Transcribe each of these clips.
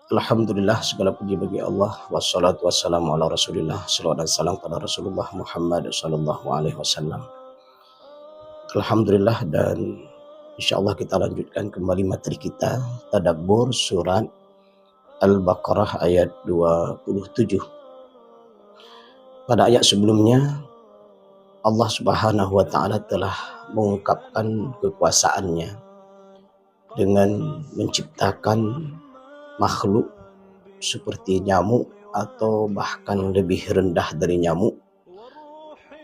Alhamdulillah, segala puji bagi Allah, wassalatu wassalamu ala Rasulillah, salawat dan salam pada Rasulullah Muhammad sallallahu alaihi wasallam. Alhamdulillah, dan insyaallah kita lanjutkan kembali materi kita tadabbur surat Al-Baqarah ayat 27. Pada ayat sebelumnya Allah Subhanahu wa taala telah mengungkapkan kekuasaannya dengan menciptakan makhluk seperti nyamuk atau bahkan lebih rendah dari nyamuk,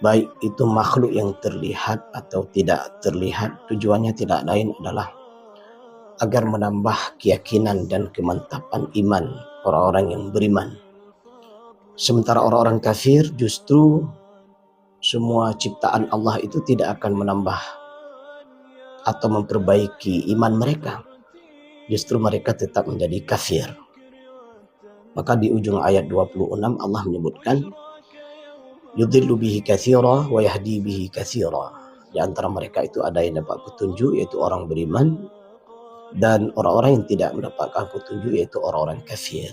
baik itu makhluk yang terlihat atau tidak terlihat. Tujuannya tidak lain adalah agar menambah keyakinan dan kemantapan iman orang-orang yang beriman. Sementara orang-orang kafir justru semua ciptaan Allah itu tidak akan menambah atau memperbaiki iman mereka. Justru mereka tetap menjadi kafir. Maka di ujung ayat 26 Allah menyebutkan yudhillu bihi katsira wa yahdi bihi katsira. Di antara mereka itu ada yang dapat petunjuk, yaitu orang beriman, dan orang-orang yang tidak mendapatkan petunjuk, yaitu orang-orang kafir.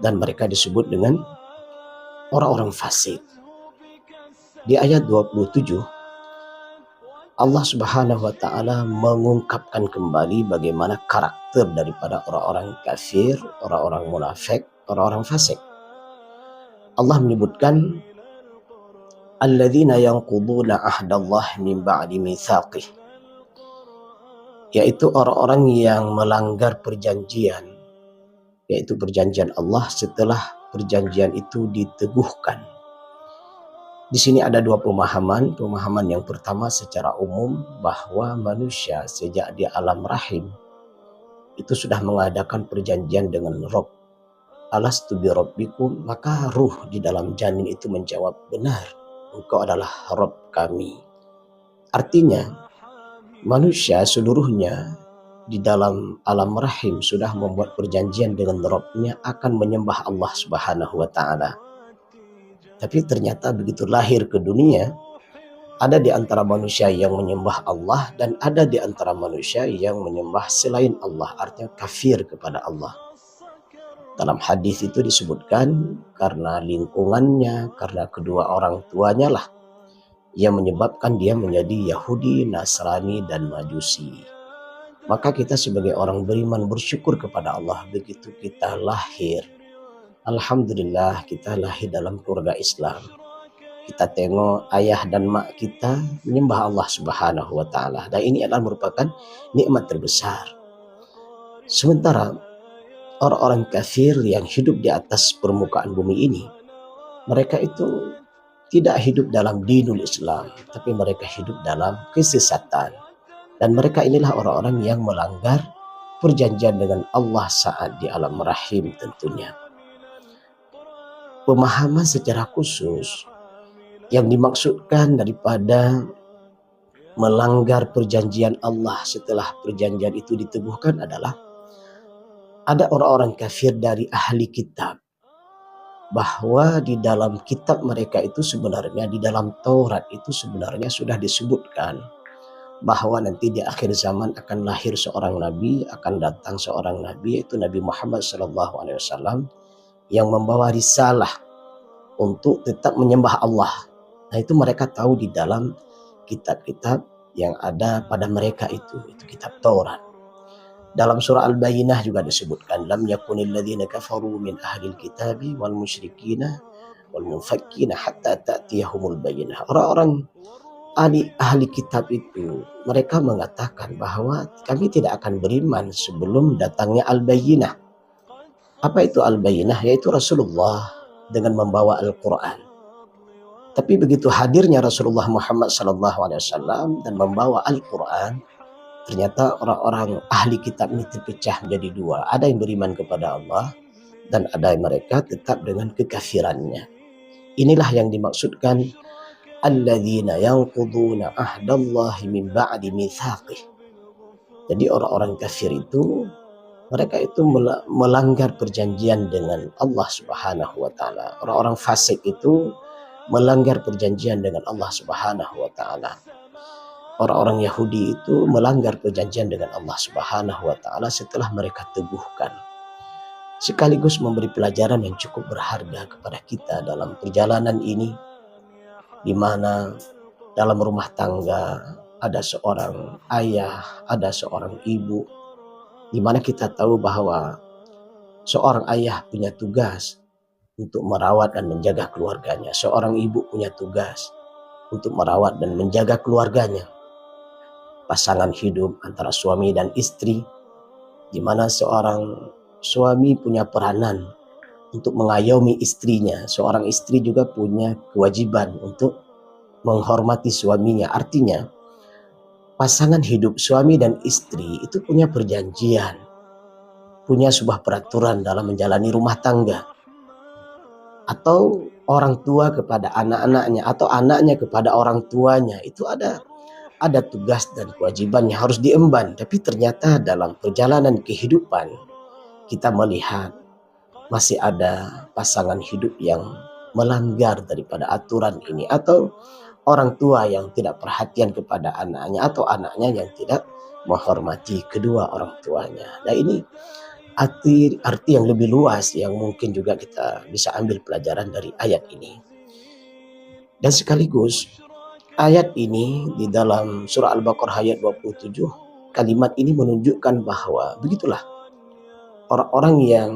Dan mereka disebut dengan orang-orang fasik. Di ayat 27 Allah Subhanahu wa taala mengungkapkan kembali bagaimana karakter daripada orang-orang kafir, orang-orang munafik, orang-orang fasik. Allah menyebutkan alladzina yanquduna ahdallah min ba'di mitsaqih, yaitu orang-orang yang melanggar perjanjian, yaitu perjanjian Allah setelah perjanjian itu diteguhkan. Di sini ada dua pemahaman. Pemahaman yang pertama secara umum bahwa manusia sejak di alam rahim itu sudah mengadakan perjanjian dengan Rabb. Alastu bi rabbikum, maka ruh di dalam janin itu menjawab, benar, engkau adalah Rabb kami. Artinya manusia seluruhnya di dalam alam rahim sudah membuat perjanjian dengan Rabbnya akan menyembah Allah Subhanahu wa taala. Tapi ternyata begitu lahir ke dunia, ada di antara manusia yang menyembah Allah dan ada di antara manusia yang menyembah selain Allah, artinya kafir kepada Allah. Dalam hadis itu disebutkan karena lingkungannya, karena kedua orang tuanya lah yang menyebabkan dia menjadi Yahudi, Nasrani, dan Majusi. Maka kita sebagai orang beriman bersyukur kepada Allah begitu kita lahir. Alhamdulillah kita lahir dalam keluarga Islam. Kita tengok ayah dan mak kita menyembah Allah Subhanahu wa taala, dan ini adalah merupakan nikmat terbesar. Sementara orang-orang kafir yang hidup di atas permukaan bumi ini, mereka itu tidak hidup dalam dinul Islam, tapi mereka hidup dalam kesesatan. Dan mereka inilah orang-orang yang melanggar perjanjian dengan Allah saat di alam rahim tentunya. Pemahaman secara khusus yang dimaksudkan daripada melanggar perjanjian Allah setelah perjanjian itu diteguhkan adalah ada orang-orang kafir dari ahli kitab, bahwa di dalam kitab mereka itu sebenarnya, di dalam Taurat itu sebenarnya sudah disebutkan bahwa nanti di akhir zaman akan lahir seorang nabi, akan datang seorang nabi, yaitu Nabi Muhammad SAW, yang membawa risalah untuk tetap menyembah Allah. Nah, itu mereka tahu di dalam kitab-kitab yang ada pada mereka itu kitab Taurat. Dalam surah Al-Bayyinah juga disebutkan lam yakunil ladzina kafaru min ahlil kitabi wal musyrikina wal munfakkina hatta ta'tiyahumul bayyinah. Orang-orang ahli kitab itu mereka mengatakan bahwa kami tidak akan beriman sebelum datangnya Al-Bayyinah. Apa itu Al-Bayyinah? Yaitu Rasulullah dengan membawa Al-Quran. Tapi begitu hadirnya Rasulullah Muhammad SAW dan membawa Al-Quran, ternyata orang-orang ahli kitab ini terpecah menjadi dua. Ada yang beriman kepada Allah dan ada yang mereka tetap dengan kekafirannya. Inilah yang dimaksudkan alladzina yanquduna ahdallahi min ba'di mitsaqih. Jadi orang-orang kafir itu mereka itu melanggar perjanjian dengan Allah Subhanahu wa taala. Orang-orang fasik itu melanggar perjanjian dengan Allah Subhanahu wa taala. Orang-orang Yahudi itu melanggar perjanjian dengan Allah Subhanahu wa taala setelah mereka teguhkan. sekaligus memberi pelajaran yang cukup berharga kepada kita dalam perjalanan ini, di mana dalam rumah tangga ada seorang ayah, ada seorang ibu, di mana kita tahu bahwa seorang ayah punya tugas untuk merawat dan menjaga keluarganya. Seorang ibu punya tugas untuk merawat dan menjaga keluarganya. Pasangan hidup antara suami dan istri, di mana seorang suami punya peranan untuk mengayomi istrinya. Seorang istri juga punya kewajiban untuk menghormati suaminya. Artinya, pasangan hidup suami dan istri itu punya perjanjian, punya sebuah peraturan dalam menjalani rumah tangga. Atau orang tua kepada anak-anaknya, atau anaknya kepada orang tuanya, itu ada tugas dan kewajiban yang harus diemban. Tapi ternyata dalam perjalanan kehidupan kita melihat masih ada pasangan hidup yang melanggar daripada aturan ini, atau orang tua yang tidak perhatian kepada anaknya, atau anaknya yang tidak menghormati kedua orang tuanya. Nah, ini arti yang lebih luas yang mungkin juga kita bisa ambil pelajaran dari ayat ini. Dan sekaligus ayat ini di dalam surah Al-Baqarah ayat 27, kalimat ini menunjukkan bahwa begitulah orang-orang yang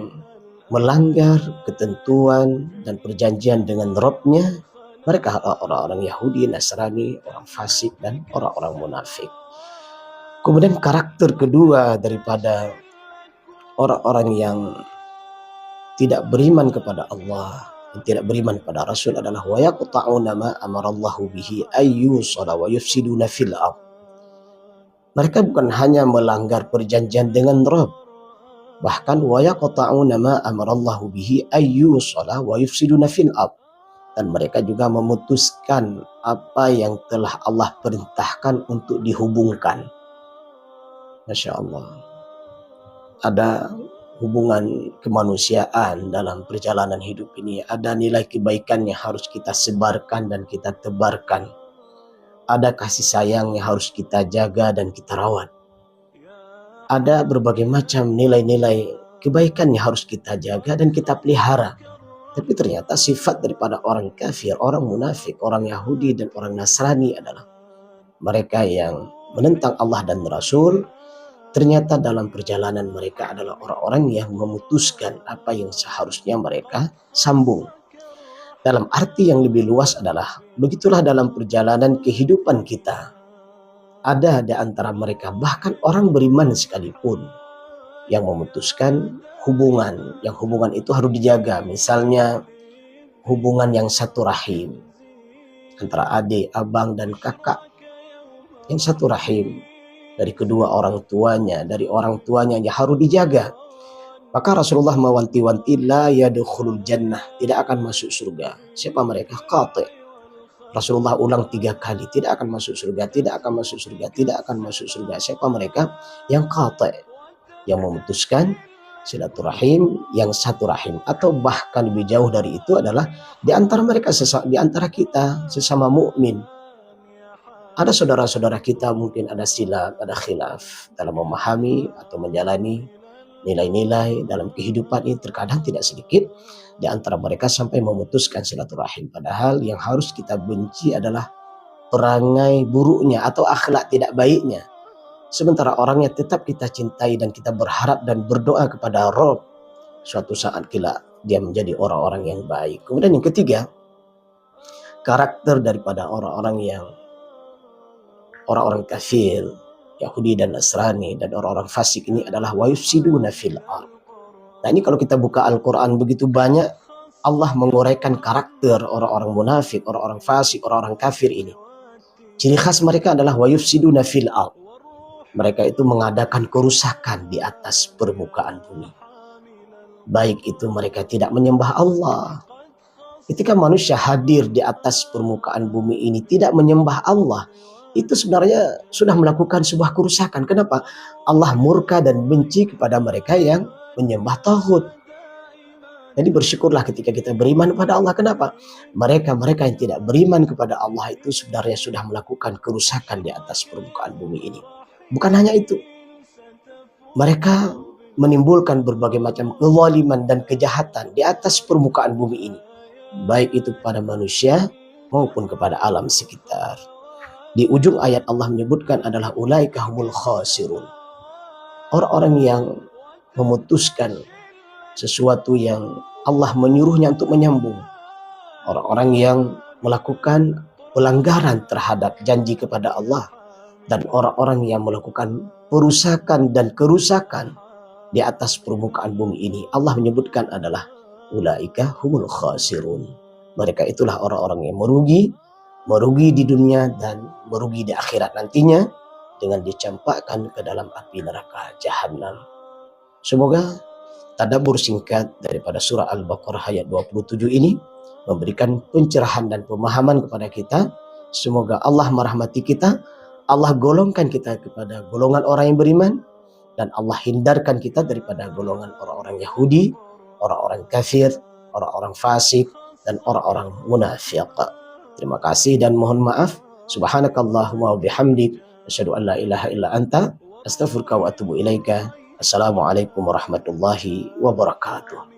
melanggar ketentuan dan perjanjian dengan Rabb-nya, mereka orang-orang Yahudi, Nasrani, orang fasik, dan orang-orang munafik. Kemudian karakter kedua daripada orang-orang yang tidak beriman kepada Allah dan tidak beriman kepada Rasul adalah wa yaqta'una ma amarallahu bihi ayyusala wa yufsiduna fil ardh. Mereka bukan hanya melanggar perjanjian dengan Rabb, bahkan wa yaqta'una ma amarallahu bihi ayyusala wa yufsiduna fil ardh. Dan mereka juga memutuskan apa yang telah Allah perintahkan untuk dihubungkan. Masya Allah. Ada hubungan kemanusiaan dalam perjalanan hidup ini. Ada nilai kebaikan yang harus kita sebarkan dan kita tebarkan. Ada kasih sayang yang harus kita jaga dan kita rawat. Ada berbagai macam nilai-nilai kebaikan yang harus kita jaga dan kita pelihara. Tapi ternyata sifat daripada orang kafir, orang munafik, orang Yahudi, dan orang Nasrani adalah mereka yang menentang Allah dan Rasul. Ternyata dalam perjalanan mereka adalah orang-orang yang memutuskan apa yang seharusnya mereka sambung. Dalam arti yang lebih luas adalah, begitulah dalam perjalanan kehidupan kita. Ada di antara mereka, bahkan orang beriman sekalipun, yang memutuskan yang hubungan itu harus dijaga. Misalnya hubungan yang satu rahim, antara adik, abang, dan kakak. Yang satu rahim, dari kedua orang tuanya, dari orang tuanya yang harus dijaga. Maka Rasulullah mewanti-wanti, la yadkhulul jannah, tidak akan masuk surga. Siapa mereka? Qati'. Rasulullah ulang 3 kali, tidak akan masuk surga, tidak akan masuk surga, tidak akan masuk surga. Siapa mereka? Yang qati', yang memutuskan silaturahim, yang satu rahim. Atau bahkan lebih jauh dari itu adalah di antara mereka, di antara kita sesama mukmin. Ada saudara-saudara kita mungkin ada silap, ada khilaf dalam memahami atau menjalani nilai-nilai dalam kehidupan ini. Terkadang tidak sedikit di antara mereka sampai memutuskan silaturahim. Padahal yang harus kita benci adalah perangai buruknya atau akhlak tidak baiknya. Sementara orangnya tetap kita cintai dan kita berharap dan berdoa kepada Rabb suatu saat dia menjadi orang-orang yang baik. Kemudian yang ketiga, karakter daripada orang-orang kafir, Yahudi dan Nasrani, dan orang-orang fasik ini adalah wa yufsiduna fil ardh. Nah, ini kalau kita buka Al-Quran begitu banyak Allah menguraikan karakter orang-orang munafik, orang-orang fasik, orang-orang kafir ini. Ciri khas mereka adalah wa yufsiduna fil ardh. Mereka itu mengadakan kerusakan di atas permukaan bumi. Baik itu mereka tidak menyembah Allah. Ketika manusia hadir di atas permukaan bumi ini tidak menyembah Allah, itu sebenarnya sudah melakukan sebuah kerusakan. Kenapa? Allah murka dan benci kepada mereka yang menyembah taghut. Jadi bersyukurlah ketika kita beriman kepada Allah. Kenapa? Mereka yang tidak beriman kepada Allah itu sebenarnya sudah melakukan kerusakan di atas permukaan bumi ini. Bukan hanya itu, mereka menimbulkan berbagai macam kezaliman dan kejahatan di atas permukaan bumi ini, baik itu kepada manusia maupun kepada alam sekitar. Di ujung ayat Allah menyebutkan adalah ulaika humul khasirun. Orang-orang yang memutuskan sesuatu yang Allah menyuruhnya untuk menyambung. Orang-orang yang melakukan pelanggaran terhadap janji kepada Allah. Dan orang-orang yang melakukan perusakan dan kerusakan di atas permukaan bumi ini. Allah menyebutkan adalah ulaika humul khasirun. Mereka itulah orang-orang yang merugi di dunia dan merugi di akhirat nantinya dengan dicampakkan ke dalam api neraka jahanam. Semoga tadabbur singkat daripada surah Al-Baqarah ayat 27 ini memberikan pencerahan dan pemahaman kepada kita. Semoga Allah merahmati kita, Allah golongkan kita kepada golongan orang yang beriman, dan Allah hindarkan kita daripada golongan orang-orang Yahudi, orang-orang kafir, orang-orang fasik, dan orang-orang munafik. Terima kasih dan mohon maaf. Subhanakallahumma wa bihamdik, asyhadu an la ilaha illa anta, astaghfiruka wa atubu ilaika. Assalamualaikum warahmatullahi wabarakatuh.